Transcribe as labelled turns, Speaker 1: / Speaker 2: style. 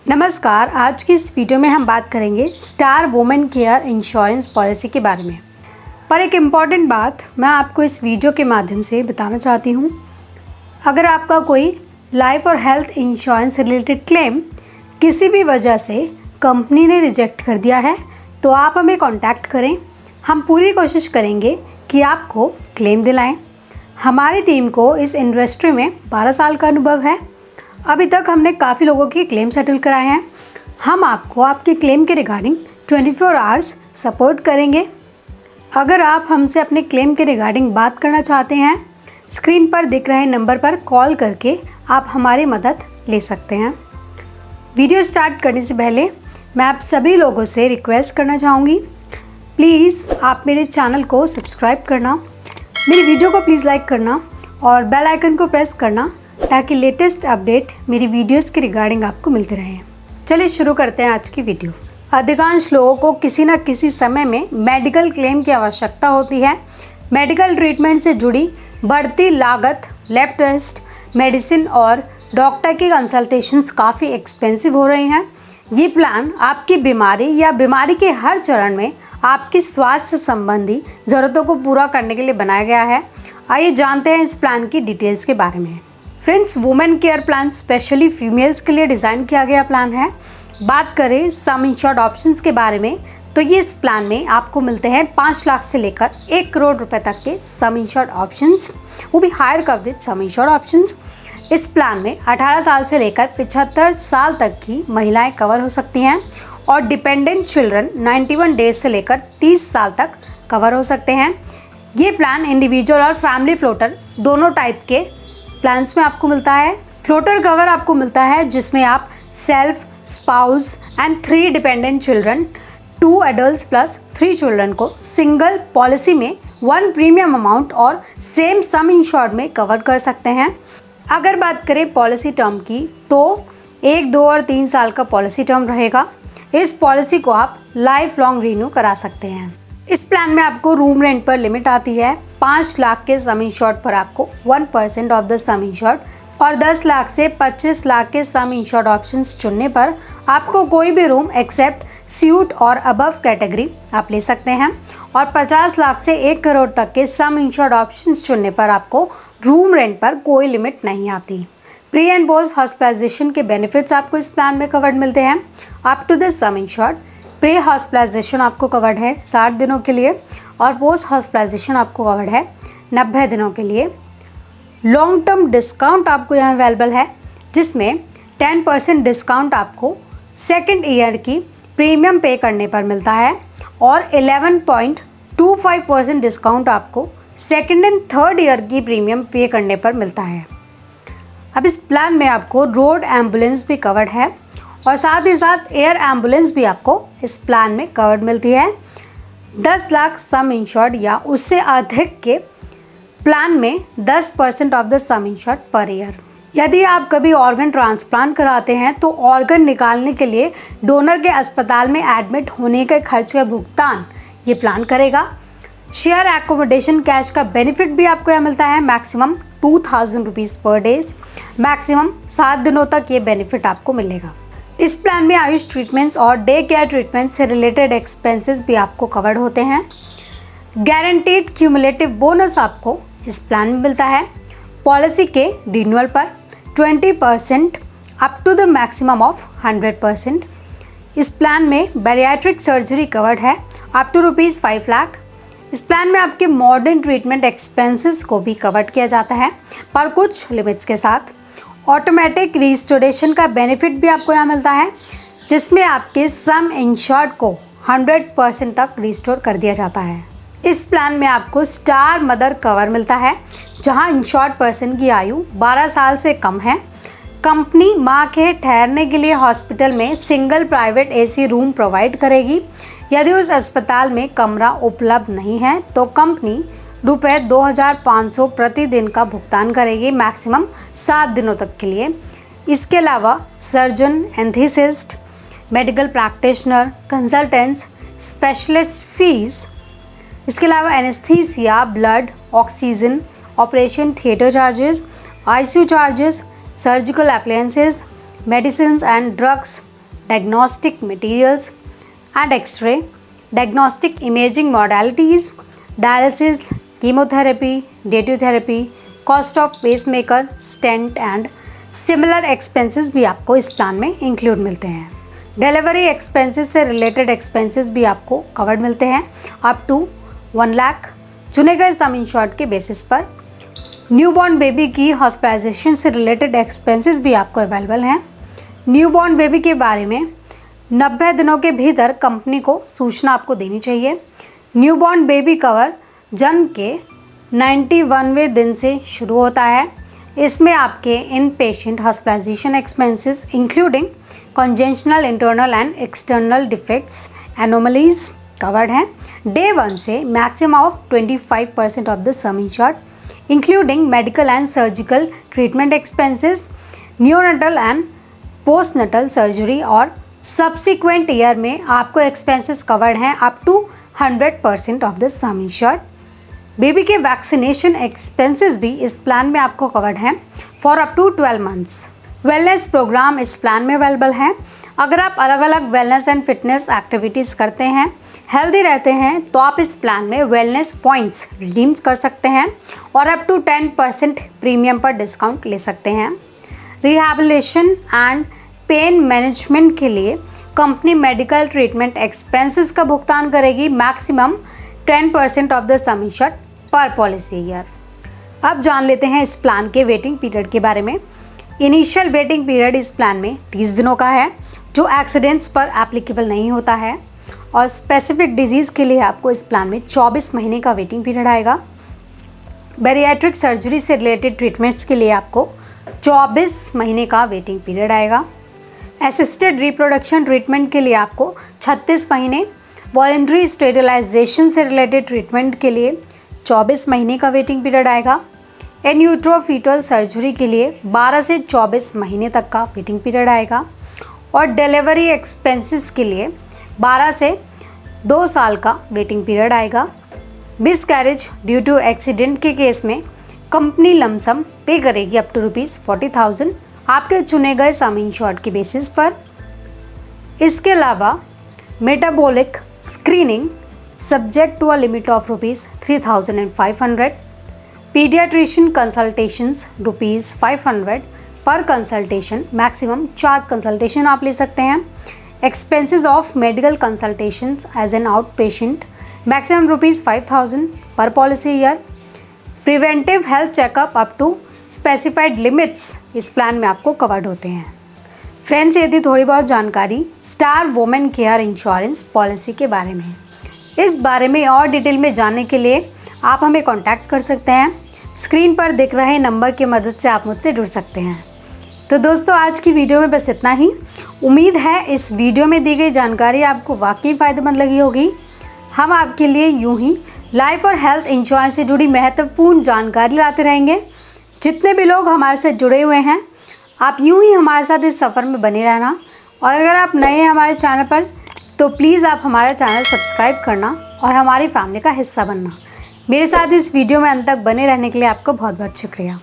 Speaker 1: नमस्कार। आज की इस वीडियो में हम बात करेंगे star women care insurance policy के बारे में। पर एक इम्पॉर्टेंट बात मैं आपको इस वीडियो के माध्यम से बताना चाहती हूँ। अगर आपका कोई लाइफ और हेल्थ इंश्योरेंस रिलेटेड क्लेम किसी भी वजह से कंपनी ने रिजेक्ट कर दिया है तो आप हमें कॉन्टैक्ट करें। हम पूरी कोशिश करेंगे कि आपको क्लेम दिलाएं। हमारी टीम को इस इंडस्ट्री में 12 साल का अनुभव है। अभी तक हमने काफ़ी लोगों के क्लेम सेटल कराए हैं। हम आपको आपके क्लेम के रिगार्डिंग 24 आवर्स सपोर्ट करेंगे। अगर आप हमसे अपने क्लेम के रिगार्डिंग बात करना चाहते हैं, स्क्रीन पर दिख रहे नंबर पर कॉल करके आप हमारी मदद ले सकते हैं। वीडियो स्टार्ट करने से पहले मैं आप सभी लोगों से रिक्वेस्ट करना चाहूँगी, प्लीज़ आप मेरे चैनल को सब्सक्राइब करना, मेरी वीडियो को प्लीज़ लाइक करना और बेल आइकन को प्रेस करना ताकि लेटेस्ट अपडेट मेरी वीडियोस के रिगार्डिंग आपको मिलते रहें। चलिए शुरू करते हैं आज की वीडियो। अधिकांश लोगों को किसी न किसी समय में मेडिकल क्लेम की आवश्यकता होती है। मेडिकल ट्रीटमेंट से जुड़ी बढ़ती लागत, लैब टेस्ट, मेडिसिन और डॉक्टर की कंसल्टेशंस काफ़ी एक्सपेंसिव हो रही हैं। ये प्लान आपकी बीमारी या बीमारी के हर चरण में आपकी स्वास्थ्य संबंधी ज़रूरतों को पूरा करने के लिए बनाया गया है। आइए जानते हैं इस प्लान की डिटेल्स के बारे में। Friends, women care plan specially females के लिए डिज़ाइन किया गया प्लान है। बात करें सम इंश्योर्ड ऑप्शंस के बारे में तो ये इस प्लान में आपको मिलते हैं 5 लाख से लेकर 1 करोड़ रुपए तक के सम इंश्योर्ड ऑप्शंस, वो भी higher coverage sum insured options. इस प्लान में 18 साल से लेकर 75 साल तक की महिलाएं कवर हो सकती हैं और डिपेंडेंट चिल्ड्रन 91 डेज से लेकर 30 साल तक कवर हो सकते हैं। ये प्लान इंडिविजुअल और फैमिली फ्लोटर दोनों टाइप के प्लान्स में आपको मिलता है। फ्लोटर कवर आपको मिलता है जिसमें आप self, spouse and 3 dependent children, 2 adults plus 3 children को सिंगल पॉलिसी में 1 प्रीमियम अमाउंट और सेम सम इंश्योर्ड में कवर कर सकते हैं। अगर बात करें पॉलिसी टर्म की तो 1, 2 और 3 साल का पॉलिसी टर्म रहेगा। इस पॉलिसी को आप लाइफ लॉन्ग रिन्यू करा सकते हैं। इस प्लान में आपको रूम रेंट पर लिमिट आती है। 5 लाख के सम इंश्योर्ड पर आपको 1% ऑफ द सम इंश्योर्ड और 10 लाख से 25 लाख के सम इंश्योर्ड ऑप्शंस चुनने पर आपको कोई भी रूम एक्सेप्ट स्यूट और अबव कैटेगरी आप ले सकते हैं और 50 लाख से 1 करोड़ तक के सम इंश्योर्ड ऑप्शंस चुनने पर आपको रूम रेंट पर कोई लिमिट नहीं आती। प्री एंड पोस्ट हॉस्पिटलाइजेशन के बेनिफिट्स आपको इस प्लान में कवर्ड मिलते हैं up to this sum insured. Pre hospitalisation आपको कवर्ड है 60 दिनों के लिए और पोस्ट हॉस्पिटलाइजेशन आपको कवर्ड है 90 दिनों के लिए। लॉन्ग टर्म डिस्काउंट आपको यहाँ अवेलेबल है जिसमें 10% डिस्काउंट आपको सेकेंड ईयर की प्रीमियम पे करने पर मिलता है और 11.25% डिस्काउंट आपको सेकेंड एंड थर्ड ईयर की प्रीमियम पे करने पर मिलता है। अब इस प्लान में आपको रोड एम्बुलेंस भी कवर्ड है और साथ ही साथ एयर एम्बुलेंस भी आपको इस प्लान में कवर्ड मिलती है। 10 लाख सम इंश्योर्ड या उससे अधिक के प्लान में 10% of the sum insured per year. यदि आप कभी ऑर्गन ट्रांसप्लांट कराते हैं तो ऑर्गन निकालने के लिए डोनर के अस्पताल में एडमिट होने के खर्च का भुगतान ये प्लान करेगा। शेयर एकोमोडेशन कैश का बेनिफिट भी आपको यहाँ मिलता है मैक्सिमम 2000 रुपीज़ पर डेज। मैक्सिमम 7 दिनों तक ये बेनिफिट आपको मिलेगा। इस प्लान में आयुष ट्रीटमेंट्स और डे केयर ट्रीटमेंट से रिलेटेड एक्सपेंसेस भी आपको कवर्ड होते हैं। गारंटीड क्यूमुलेटिव बोनस आपको इस प्लान में मिलता है पॉलिसी के रिन्यूअल पर 20% up to the maximum of 100%। इस प्लान में बैरियाट्रिक सर्जरी कवर्ड है अप टू ₹5 लाख। इस प्लान में आपके मॉडर्न ट्रीटमेंट एक्सपेंसेस को भी कवर्ड किया जाता है पर कुछ लिमिट्स के साथ। ऑटोमेटिक रिस्टोरेशन का बेनिफिट भी आपको यहाँ मिलता है जिसमें आपके सम इंश्योर्ड को 100% तक रिस्टोर कर दिया जाता है। इस प्लान में आपको स्टार मदर कवर मिलता है जहां इंश्योर्ड पर्सन की आयु 12 साल से कम है। कंपनी मां के ठहरने के लिए हॉस्पिटल में single private AC room provide करेगी। यदि उस अस्पताल में कमरा उपलब्ध नहीं है तो कंपनी ₹2500 प्रतिदिन का भुगतान करेगी मैक्सिमम 7 दिनों तक के लिए। इसके अलावा surgeon, anaesthetist, medical practitioner, consultants, specialist fees, इसके अलावा anaesthesia, blood, oxygen, operation theatre charges, ICU charges, surgical appliances, medicine and drugs, diagnostic materials and X-ray, diagnostic imaging modalities, dialysis, chemotherapy, radiotherapy, cost of pacemaker, stent and similar expenses भी आपको इस plan में include मिलते हैं। Delivery expenses से related expenses भी आपको covered मिलते हैं अप टू 1 लाख चुने गए सम इंश्योर्ड के बेसिस पर। न्यूबॉर्न बेबी की हॉस्पिटलाइजेशन से रिलेटेड एक्सपेंसेस भी आपको अवेलेबल हैं। न्यूबॉर्न बेबी के बारे में 90 दिनों के भीतर कंपनी को सूचना आपको देनी चाहिए। न्यूबॉर्न बेबी कवर जन्म के 91वें दिन से शुरू होता है। इसमें आपके inpatient hospitalisation expenses including congenital internal and external defects anomalies covered हैं। डे 1 से maximum of 25% of the sum insured including medical and surgical treatment expenses, neonatal and postnatal surgery और सब्सिक्वेंट ईयर में आपको expenses covered हैं up to 100% of the sum insured. Baby के vaccination expenses भी इस plan में आपको कवर्ड हैं for up to 12 months. Wellness programme इस प्लान में अवेलेबल हैं। अगर आप अलग अलग वेलनेस एंड फिटनेस एक्टिविटीज़ करते हैं, हेल्दी रहते हैं, तो आप इस प्लान में वेलनेस पॉइंट्स रिडीम कर सकते हैं और अप टू 10% प्रीमियम पर डिस्काउंट ले सकते हैं। रिहैबिलिटेशन एंड पेन मैनेजमेंट के लिए कंपनी मेडिकल ट्रीटमेंट एक्सपेंसेस का भुगतान करेगी maximum 10% of the sum insured पर पॉलिसी ईयर। अब जान लेते हैं इस प्लान के वेटिंग पीरियड के बारे में। इनिशियल वेटिंग पीरियड इस प्लान में 30 दिनों का है जो एक्सीडेंट्स पर एप्लीकेबल नहीं होता है और स्पेसिफिक डिजीज़ के लिए आपको इस प्लान में 24 महीने का वेटिंग पीरियड आएगा। बैरियाट्रिक सर्जरी से रिलेटेड ट्रीटमेंट्स के लिए आपको 24 महीने का वेटिंग पीरियड आएगा। असिस्टेड रिप्रोडक्शन ट्रीटमेंट के लिए आपको 36 महीने, वॉलंटरी स्टेरिलाइजेशन से रिलेटेड ट्रीटमेंट के लिए 24 महीने का वेटिंग पीरियड आएगा। इन यूट्रो फीटल सर्जरी के लिए 12 से 24 महीने तक का वेटिंग पीरियड आएगा और डिलीवरी एक्सपेंसेस के लिए 12 से 2 साल का वेटिंग पीरियड आएगा। मिसकैरेज ड्यू टू एक्सीडेंट के केस में कंपनी लमसम पे करेगी अप टू ₹40,000 आपके चुने गए सम इंश्योर्ड के बेसिस पर। इसके अलावा metabolic screening subject to a limit of ₹3,500, paediatrician consultations ₹500 per consultation, maximum 4 consultation आप ले सकते हैं। Expenses of medical consultations as an outpatient maximum ₹5,000 per policy year. Preventive health checkup up to specified limits इस plan में आपको covered होते हैं। Friends, यदि थोड़ी बहुत जानकारी star women care insurance policy के बारे में है, इस बारे में और डिटेल में जानने के लिए आप हमें कांटेक्ट कर सकते हैं। स्क्रीन पर दिख रहे नंबर की मदद से आप मुझसे जुड़ सकते हैं। तो दोस्तों, आज की वीडियो में बस इतना ही। उम्मीद है इस वीडियो में दी गई जानकारी आपको वाकई फ़ायदेमंद लगी होगी। हम आपके लिए यूं ही लाइफ और हेल्थ इंश्योरेंस से जुड़ी महत्वपूर्ण जानकारी लाते रहेंगे। जितने भी लोग हमारे साथ जुड़े हुए हैं, आप यूं ही हमारे साथ इस सफ़र में बने रहना। और अगर आप नए हैं हमारे चैनल पर, तो प्लीज़ आप हमारा चैनल सब्सक्राइब करना और हमारी फैमिली का हिस्सा बनना। मेरे साथ इस वीडियो में अंत तक बने रहने के लिए आपका बहुत बहुत शुक्रिया।